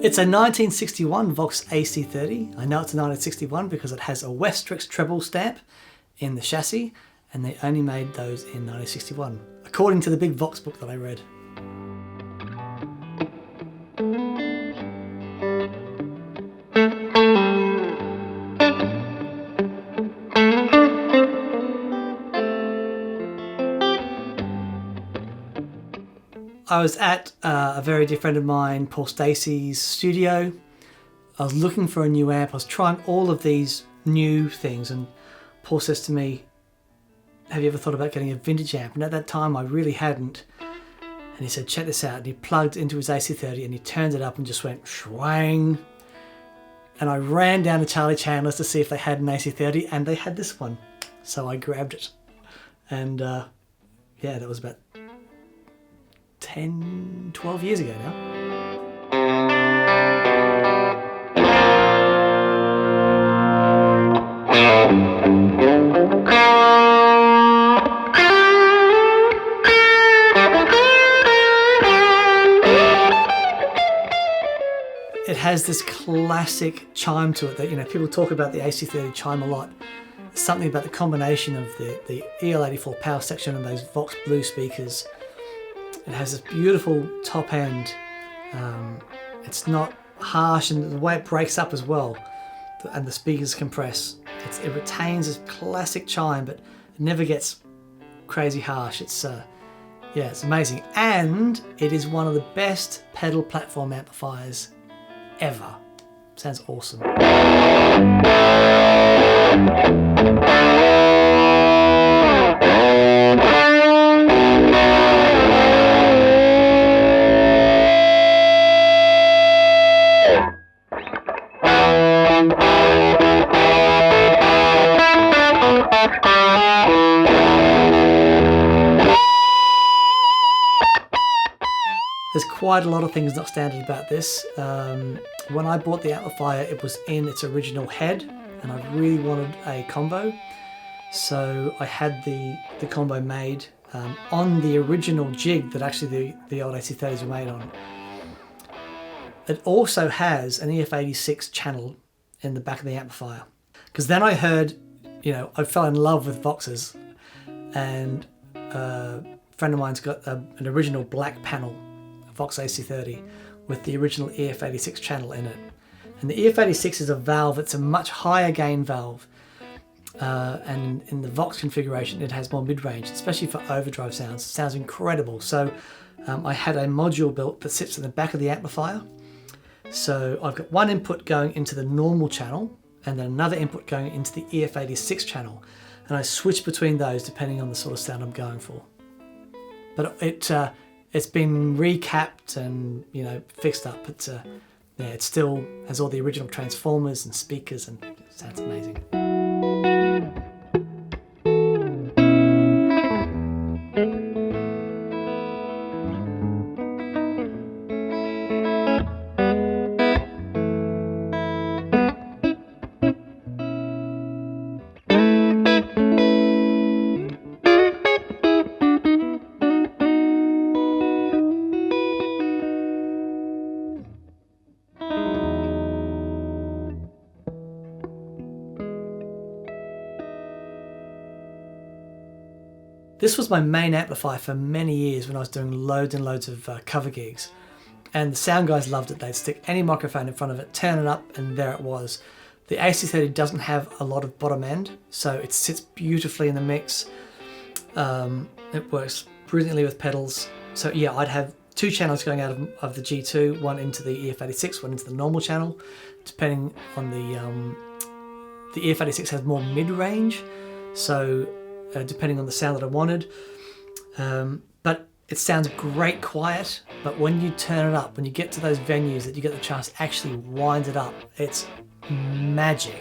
It's a 1961 Vox AC30. I know it's a 1961 because it has a Westrix treble stamp in the chassis, and they only made those in 1961, according to the big Vox book that I read. I was at a very dear friend of mine, Paul Stacey's studio. I was looking for a new amp. I was trying all of these new things, and Paul says to me, have you ever thought about getting a vintage amp? And at that time I really hadn't. And he said, check this out. And he plugged into his AC30 and he turned it up and just went swang. And I ran down to Charlie Chandler's to see if they had an AC30, and they had this one. So I grabbed it. And yeah, that was about 10, 12 years ago now. It has this classic chime to it that, you know, people talk about the AC30 chime a lot. Something about the combination of the EL84 power section and those Vox Blue speakers. It has this beautiful top end. It's not harsh, and the way it breaks up as well, and the speakers compress. It retains this classic chime, but it never gets crazy harsh. It's yeah, it's amazing, and it is one of the best pedal platform amplifiers ever. Sounds awesome. There's quite a lot of things not standard about this. When I bought the amplifier, it was in its original head, and I really wanted a combo. So I had the combo made on the original jig that actually the old AC30s were made on. It also has an EF86 channel in the back of the amplifier. Because then I heard, you know, I fell in love with Voxes, and a friend of mine's got an original black panel, a Vox AC30, with the original EF86 channel in it. And the EF86 is a valve, it's a much higher gain valve. And in the Vox configuration, it has more mid-range, especially for overdrive sounds. It sounds incredible. So I had a module built that sits in the back of the amplifier. So I've got one input going into the normal channel, and then another input going into the EF86 channel. And I switch between those depending on the sort of sound I'm going for. But it's been recapped and, you know, fixed up. But yeah, it still has all the original transformers and speakers, and it sounds amazing. This was my main amplifier for many years when I was doing loads and loads of cover gigs. And the sound guys loved it. They'd stick any microphone in front of it, turn it up, and there it was. The AC30 doesn't have a lot of bottom end, so it sits beautifully in the mix. It works brilliantly with pedals. So yeah, I'd have two channels going out of the G2, one into the EF86, one into the normal channel, depending on the EF86 has more mid-range, so depending on the sound that I wanted. But it sounds great quiet, but when you turn it up, when you get to those venues that you get the chance to actually wind it up, it's magic.